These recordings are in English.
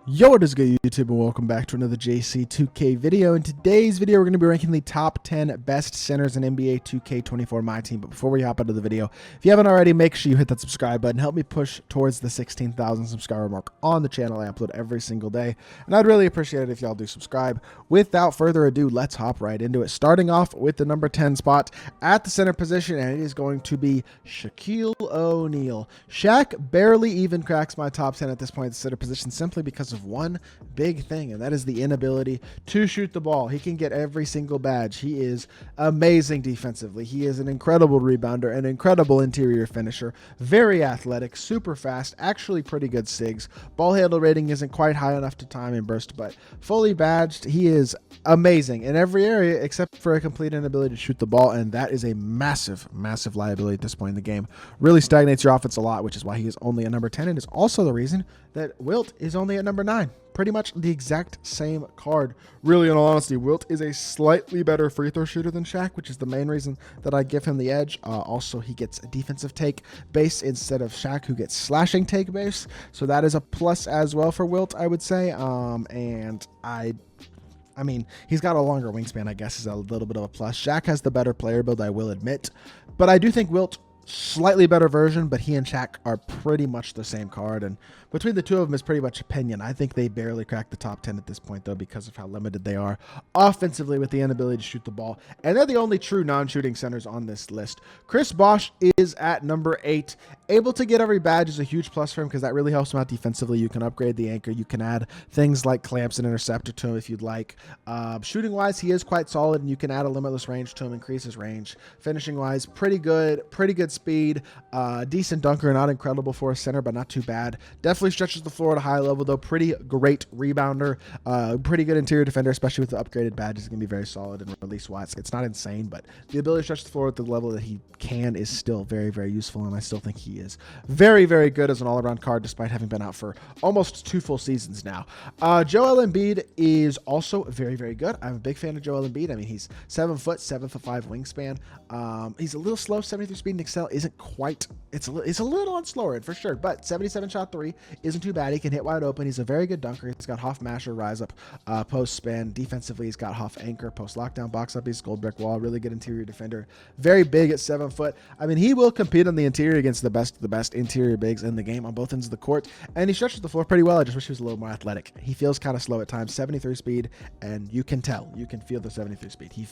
Yo, what is good, YouTube, and welcome back to another JC2K video. In today's video, we're going to be ranking the top 10 best centers in NBA 2K24 MyTEAM. But before we hop into the video, if you haven't already, make sure you hit that subscribe button. Help me push towards the 16,000 subscriber mark on the channel. I upload every single day, and I'd really appreciate it if y'all do subscribe. Without further ado, let's hop right into it. Starting off with the number 10 spot at the center position, and it is going to be Shaquille O'Neal. Shaq barely even cracks my top 10 at this point at the center position simply because of one big thing, and that is the inability to shoot the ball. He can get every single badge. He is amazing defensively. He is an incredible rebounder, an incredible interior finisher, very athletic, super fast, actually pretty good SIGs. Ball handle rating isn't quite high enough to time and burst, but fully badged, he is amazing in every area except for a complete inability to shoot the ball, and that is a massive liability at this point in the game. Really stagnates your offense a lot, which is why he is only at number 10, and is also the reason that Wilt is only at number 9. Pretty much the exact same card. Really, in all honesty, Wilt is a slightly better free throw shooter than Shaq, which is the main reason that I give him the edge. Also, he gets a defensive take base instead of Shaq, who gets slashing take base. So that is a plus as well for Wilt, I would say. I mean, he's got a longer wingspan, I guess, is a little bit of a plus. Shaq has the better player build, I will admit. But I do think Wilt, slightly better version, but he and Shaq are pretty much the same card, and between the two of them is pretty much opinion. I think they barely crack the top 10 at this point, though, because of how limited they are offensively with the inability to shoot the ball, and they're the only true non-shooting centers on this list. Chris Bosh is at number 8. Able to get every badge is a huge plus for him because that really helps him out defensively. You can upgrade the anchor. You can add things like clamps and interceptor to him if you'd like. Shooting-wise, he is quite solid, and you can add a limitless range to him, increase his range. Finishing-wise, pretty good speed, decent dunker, not incredible for a center, but not too bad. Definitely stretches the floor at a high level, though. Pretty great rebounder, pretty good interior defender, especially with the upgraded badges. It's going to be very solid and release-wise. It's not insane, but the ability to stretch the floor at the level that he can is still very useful, and I still think he is very good as an all-around card, despite having been out for almost 2 full seasons now. Joel Embiid is also very good. I'm a big fan of Joel Embiid. I mean, he's 7 foot, 7'5" wingspan. He's a little slow. 73 speed and excel isn't quite, it's a little on slower end for sure, but 77 shot 3 isn't too bad. He can hit wide open. He's a very good dunker. He's got Hoff masher, rise up, post spin. Defensively, he's got Hoff anchor, post lockdown, box up. He's gold brick wall. Really good interior defender. Very big at 7 foot. I mean, he will compete on the interior against the best interior bigs in the game on both ends of the court, and he stretches the floor pretty well. I just wish he was a little more athletic. He feels kind of slow at times. 73 speed, and you can feel the 73 speed. He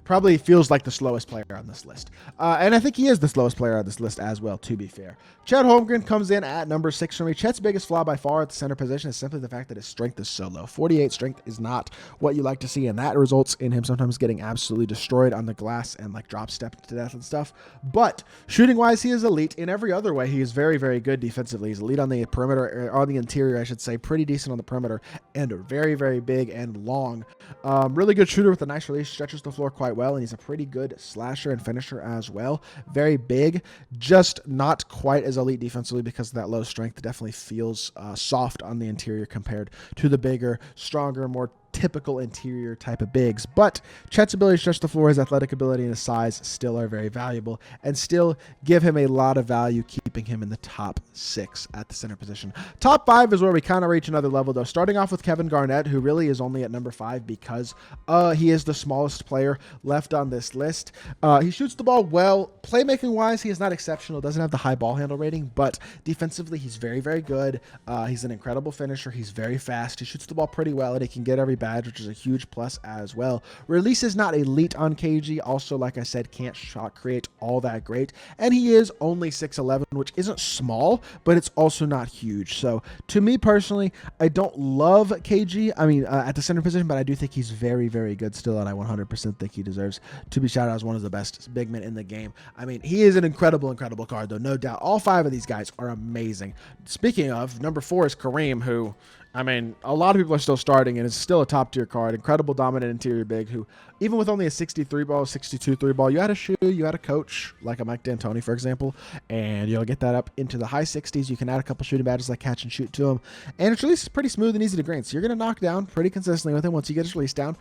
probably feels like the slowest player on this list, and I think he is the slowest player on this list as well, to be fair. Chet Holmgren comes in at number 6 for me. Chet's biggest flaw by far at the center position is simply the fact that his strength is so low. 48 strength is not what you like to see, and that results in him sometimes getting absolutely destroyed on the glass and like drop step to death and stuff. But shooting wise, he is elite. In every other way, he is very good defensively. He's elite on the perimeter, or on the interior, I should say. Pretty decent on the perimeter, and very big and long. Really good shooter with a nice release. Stretches the floor quite well, and he's a pretty good slasher and finisher as well. Very big, just not quite as elite defensively because of that low strength. It definitely feels soft on the interior compared to the bigger, stronger, more typical interior type of bigs. But Chet's ability to stretch the floor, his athletic ability, and his size still are very valuable and still give him a lot of value, keeping him in the top 6 at the center position. Top 5 is where we kind of reach another level, though. Starting off with Kevin Garnett, who really is only at number 5 because he is the smallest player left on this list. He shoots the ball well. Playmaking wise, he is not exceptional, doesn't have the high ball handle rating, but defensively, he's very good. He's an incredible finisher. He's very fast. He shoots the ball pretty well, and he can get every badge, which is a huge plus as well. Release is not elite on KG. Also, like I said, can't shot create all that great, and he is only 6'11", which isn't small, but it's also not huge. So to me personally, I don't love KG, I mean, at the center position, but I do think he's very good still, and I 100% think he deserves to be shouted out as one of the best big men in the game. I mean, he is an incredible card, though, no doubt. All 5 of these guys are amazing. Speaking of, number 4 is Kareem, who, I mean, a lot of people are still starting, and it's still a top-tier card. Incredible dominant interior big who, even with only a 63 ball, 62 3-ball, you had a shoe, you had a coach, like a Mike D'Antoni, for example, and you'll get that up into the high 60s. You can add a couple shooting badges like catch and shoot to him, and its release is pretty smooth and easy to green, so you're going to knock down pretty consistently with him once you get his release down.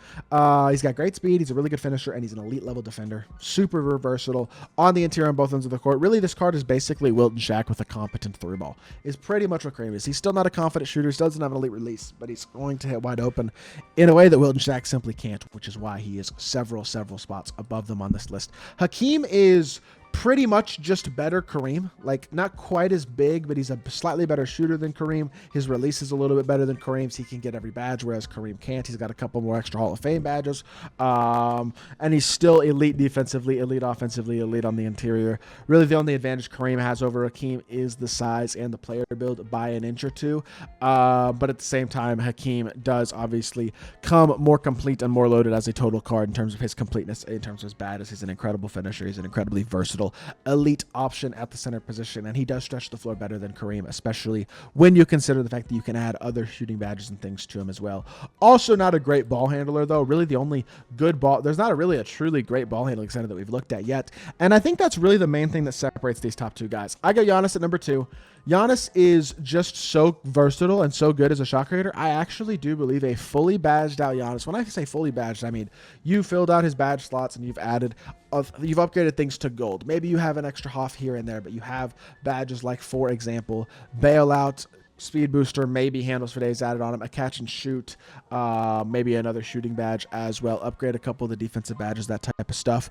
He's got great speed, he's a really good finisher, and he's an elite-level defender. Super versatile on the interior on both ends of the court. Really, this card is basically Wilt and Shaq with a competent 3-ball. Is pretty much what Kareem is. He's still not a confident shooter, still doesn't have a elite release, but he's going to hit wide open in a way that Wilton Shack simply can't, which is why he is several spots above them on this list. Hakeem is pretty much just better Kareem, like not quite as big, but he's a slightly better shooter than Kareem. His release is a little bit better than Kareem's. He can get every badge, whereas Kareem can't. He's got a couple more extra Hall of Fame badges, and he's still elite defensively, elite offensively, elite on the interior. Really, the only advantage Kareem has over Hakeem is the size and the player build by an inch or two, but at the same time, Hakeem does obviously come more complete and more loaded as a total card in terms of his completeness, in terms of his badges. He's an incredible finisher. He's an incredibly versatile elite option at the center position, and he does stretch the floor better than Kareem, especially when you consider the fact that you can add other shooting badges and things to him as well. Also not a great ball handler, though. Really the only good ball, there's not really a truly great ball handling center that we've looked at yet, and I think that's really the main thing that separates these top two guys. I got Giannis at number 2. Giannis is just so versatile and so good as a shot creator. I actually do believe a fully badged out Giannis, when I say fully badged, I mean you filled out his badge slots and you've upgraded things to gold. Maybe you have an extra Hoff here and there, but you have badges like, for example, bailout, speed booster, maybe handles for days added on him, a catch and shoot, maybe another shooting badge as well, upgrade a couple of the defensive badges, that type of stuff.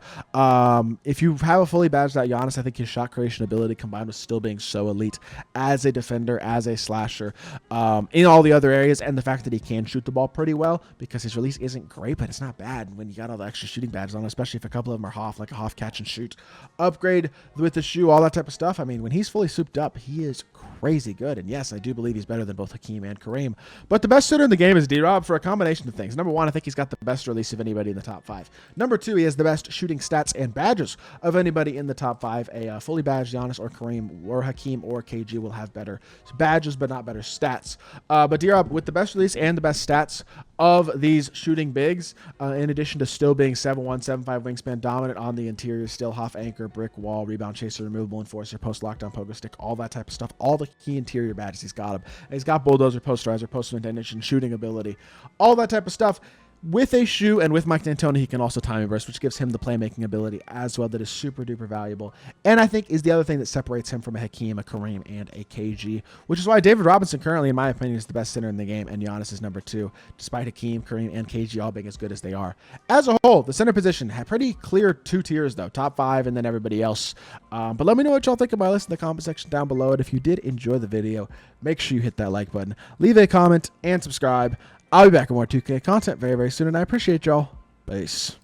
If you have a fully badged out Giannis, I think his shot creation ability combined with still being so elite as a defender, as a slasher, in all the other areas, and the fact that he can shoot the ball pretty well, because his release isn't great, but it's not bad when you got all the extra shooting badges on, especially if a couple of them are Hoff, like a Hoff catch and shoot, upgrade with the shoe, all that type of stuff. I mean, when he's fully souped up, he is crazy good, and yes, I do believe he's better than both Hakeem and Kareem. But the best shooter in the game is D-Rob for a combination of things. Number 1, I think he's got the best release of anybody in the top 5. Number 2, he has the best shooting stats and badges of anybody in the top 5. A fully badged Giannis or Kareem or Hakeem or KG will have better badges, but not better stats. But D-Rob, with the best release and the best stats of these shooting bigs, in addition to still being 7'1", 7'5" wingspan, dominant on the interior, still Hoff anchor, brick wall, rebound chaser, removable enforcer, post lockdown, pogo stick, all that type of stuff, all the key interior badges, he's got them. And he's got bulldozer, posterizer, post intention, shooting ability, all that type of stuff. With a shoe and with Mike D'Antoni, he can also timing burst, which gives him the playmaking ability as well that is super duper valuable. And I think is the other thing that separates him from a Hakeem, a Kareem, and a KG, which is why David Robinson currently, in my opinion, is the best center in the game, and Giannis is number 2, despite Hakeem, Kareem, and KG all being as good as they are. As a whole, the center position had pretty clear 2 tiers, though, top 5 and then everybody else. But let me know what y'all think of my list in the comment section down below. And if you did enjoy the video, make sure you hit that like button, leave a comment, and subscribe. I'll be back with more 2K content very, very soon, and I appreciate y'all. Peace.